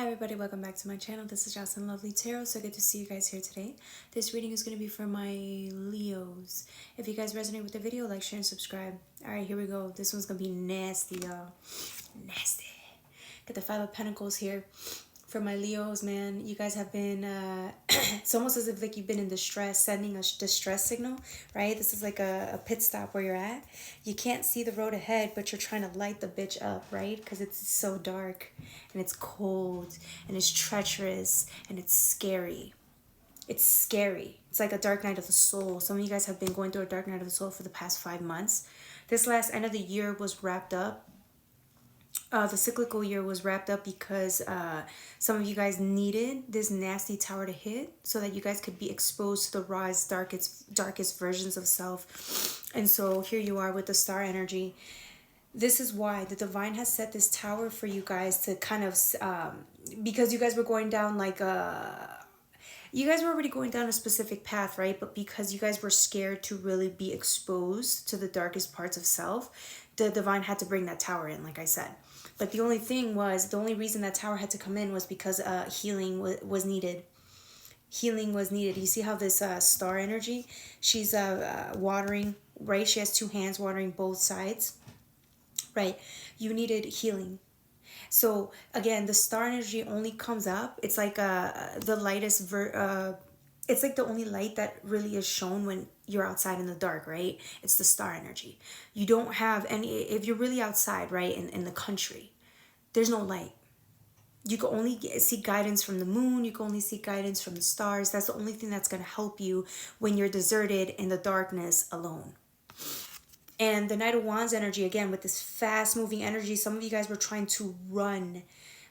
Hi everybody, welcome back to my channel. This is Jocelyn Lovely Tarot. So good to see you guys here today. This reading is going to be for my Leos. If you guys resonate with the video, like, share, and subscribe. Alright, here we go. This one's going to be nasty, y'all. Nasty. Got the Five of Pentacles here. For my Leos, man, you guys have been, it's almost as if like you've been in distress, sending a distress signal, right? This is like a pit stop where you're at. You can't see the road ahead, but you're trying to light the bitch up, right? Because it's so dark and it's cold and it's treacherous and it's scary. It's scary. It's like a dark night of the soul. Some of you guys have been going through a dark night of the soul for the past 5 months. This last end of the year was wrapped up. The cyclical year was wrapped up because some of you guys needed this nasty tower to hit so that you guys could be exposed to the rawest, darkest versions of self. And so here you are with the star energy. This is why the divine has set this tower for you guys to kind of, because you guys were going down like you guys were already going down a specific path, right? But because you guys were scared to really be exposed to the darkest parts of self, the divine had to bring that tower in, like I said. But the only thing was, the only reason that tower had to come in was because healing was needed. Healing was needed. You see how this star energy, she's watering, right? She has 2 hands watering both sides, right? You needed healing. So again, the star energy only comes up. It's like the lightest, it's like the only light that really is shown when you're outside in the dark, right? It's the star energy. You don't have any, if you're really outside, right, in the country, there's no light. You can only see guidance from the moon. You can only see guidance from the stars. That's the only thing that's going to help you when you're deserted in the darkness alone. And the Knight of Wands energy, again, with this fast moving energy, some of you guys were trying to run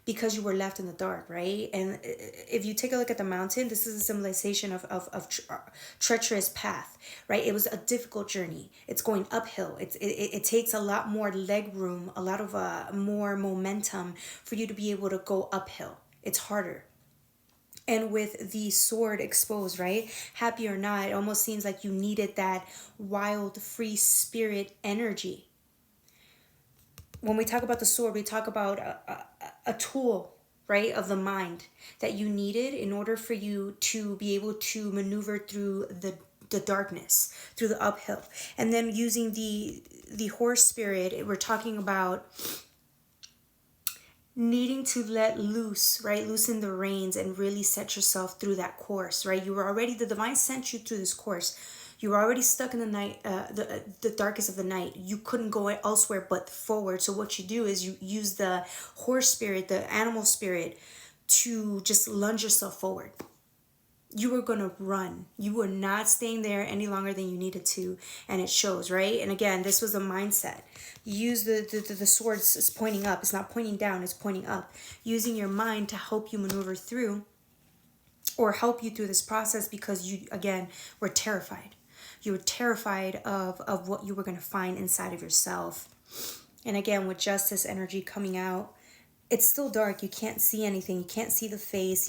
because you were left in the dark, right? And if you take a look at the mountain, this is a symbolization of treacherous path, right? It was a difficult journey. It's going uphill. It takes a lot more leg room, a lot of more momentum for you to be able to go uphill. It's harder. And with the sword exposed, right? Happy or not, it almost seems like you needed that wild, free spirit energy. When we talk about the sword, we talk about a tool, right, of the mind that you needed in order for you to be able to maneuver through the darkness, through the uphill. And then using the horse spirit, we're talking about needing to let loose, right? Loosen the reins and really set yourself through that course, right? You were already, the divine sent you through this course. You were already stuck in the night, the darkest of the night. You couldn't go elsewhere but forward. So what you do is you use the horse spirit, the animal spirit, to just lunge yourself forward. You were going to run. You were not staying there any longer than you needed to. And it shows, right? And again, this was a mindset. Use the sword is pointing up. It's not pointing down. It's pointing up. Using your mind to help you maneuver through or help you through this process because you, again, were terrified. You were terrified of what you were going to find inside of yourself. And again, with justice energy coming out, it's still dark. You can't see anything. You can't see the face.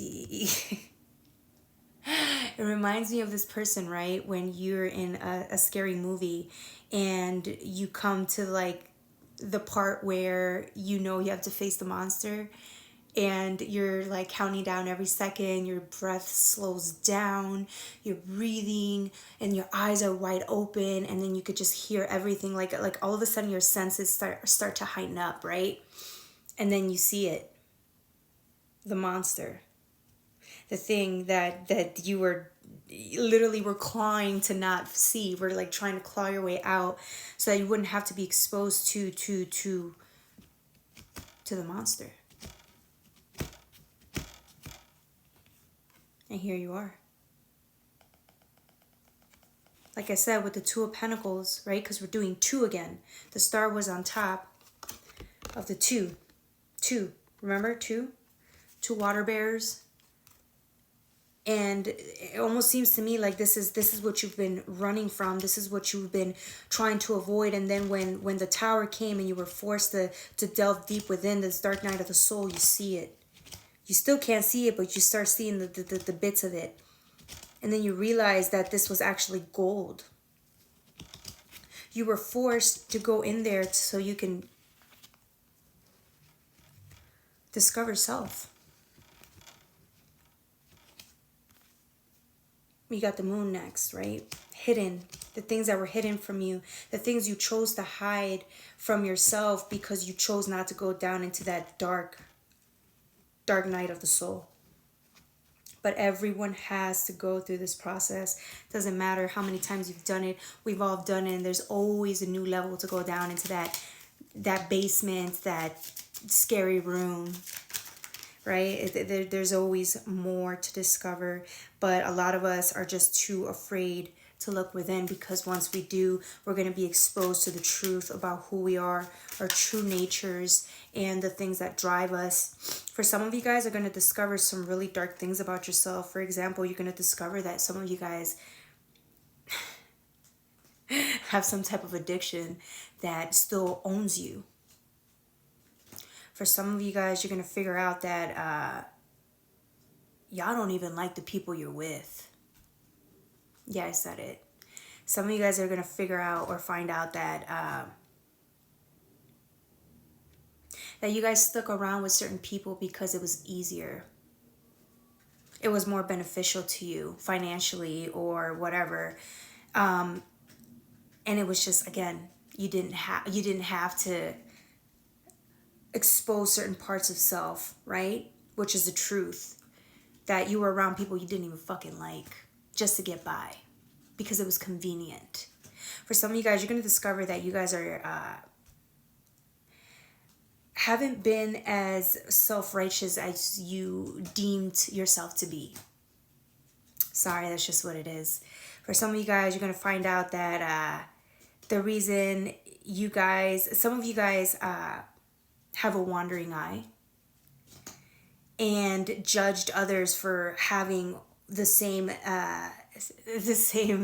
It reminds me of this person, right? When you're in a scary movie and you come to like the part where you know you have to face the monster and you're like counting down every second, your breath slows down, you're breathing and your eyes are wide open, and then you could just hear everything, like all of a sudden your senses start to heighten up, right? And then you see it, the monster, the thing that you were literally were clawing to not see. We're like trying to claw your way out so that you wouldn't have to be exposed to the monster. And here you are. Like I said, with the Two of Pentacles, right? Because we're doing 2 again. The star was on top of the 2. 2. Remember? 2? 2 water bears. And it almost seems to me like this is what you've been running from. This is what you've been trying to avoid. And then when the tower came and you were forced to delve deep within this dark night of the soul, you see it. You still can't see it, but you start seeing the bits of it. And then you realize that this was actually gold. You were forced to go in there so you can discover self. We got the moon next, right? Hidden. The things that were hidden from you. The things you chose to hide from yourself because you chose not to go down into that dark night of the soul. But everyone has to go through this process. Doesn't matter how many times you've done it. We've all done it. And there's always a new level to go down into that basement, that scary room, right? There's always more to discover. But a lot of us are just too afraid to look within, because once we do, we're going to be exposed to the truth about who we are, our true natures, and the things that drive us. For some of you guys are going to discover some really dark things about yourself. For example, you're going to discover that some of you guys have some type of addiction that still owns you. For some of you guys, you're going to figure out that y'all don't even like the people you're with. Yeah, I said it. Some of you guys are going to figure out or find out that that you guys stuck around with certain people because it was easier. It was more beneficial to you financially or whatever. And it was just, again, you didn't have to expose certain parts of self, right? Which is the truth. That you were around people you didn't even fucking like just to get by because it was convenient. For some of you guys, you're going to discover that you guys are haven't been as self-righteous as you deemed yourself to be. Sorry, that's just what it is. For some of you guys, you're going to find out that the reason some of you guys have a wandering eye and judged others for having the same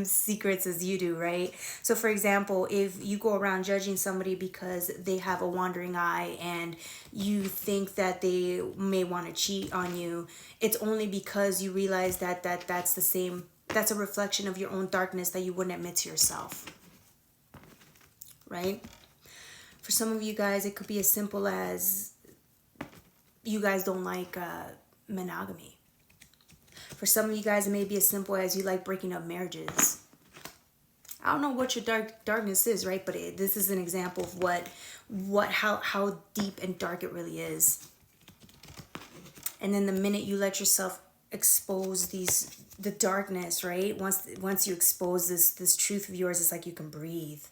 secrets as you do, right? So for example, if you go around judging somebody because they have a wandering eye and you think that they may want to cheat on you, it's only because you realize that that's a reflection of your own darkness that you wouldn't admit to yourself, right? For some of you guys, it could be as simple as you guys don't like monogamy. For some of you guys, it may be as simple as you like breaking up marriages. I don't know what your darkness is, right? But this is an example of how deep and dark it really is. And then the minute you let yourself expose the darkness, right? Once you expose this truth of yours, it's like you can breathe.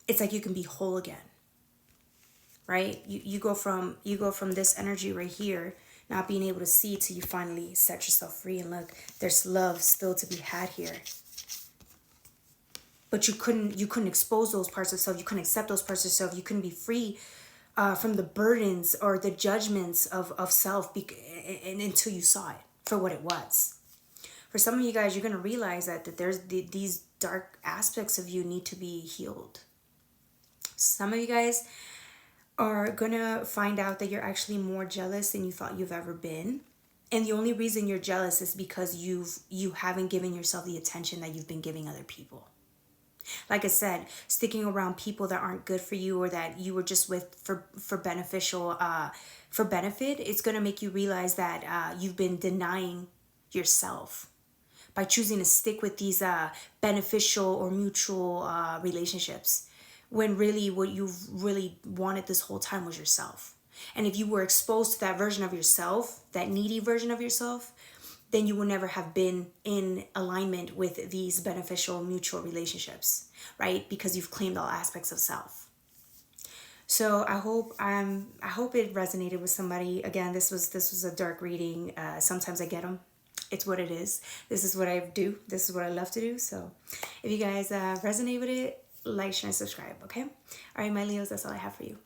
It's like you can be whole again, right? You go from this energy right here, not being able to see, till you finally set yourself free and look, there's love still to be had here. But you couldn't expose those parts of self. You couldn't accept those parts of self. You couldn't be free from the burdens or the judgments of self until you saw it for what it was. For some of you guys, you're going to realize that there's these dark aspects of you need to be healed. Some of you guys are gonna find out that you're actually more jealous than you thought you've ever been. And the only reason you're jealous is because you haven't given yourself the attention that you've been giving other people. Like I said, sticking around people that aren't good for you or that you were just with for benefit, it's gonna make you realize that you've been denying yourself by choosing to stick with these beneficial or mutual relationships, when really what you really wanted this whole time was yourself. And if you were exposed to that version of yourself, that needy version of yourself, then you would never have been in alignment with these beneficial mutual relationships, right? Because you've claimed all aspects of self. So I hope it resonated with somebody. Again, this was a dark reading. Sometimes I get them. It's what it is. This is what I do. This is what I love to do. So if you guys resonate with it, like, share, and subscribe, okay? All right, my Leos, that's all I have for you.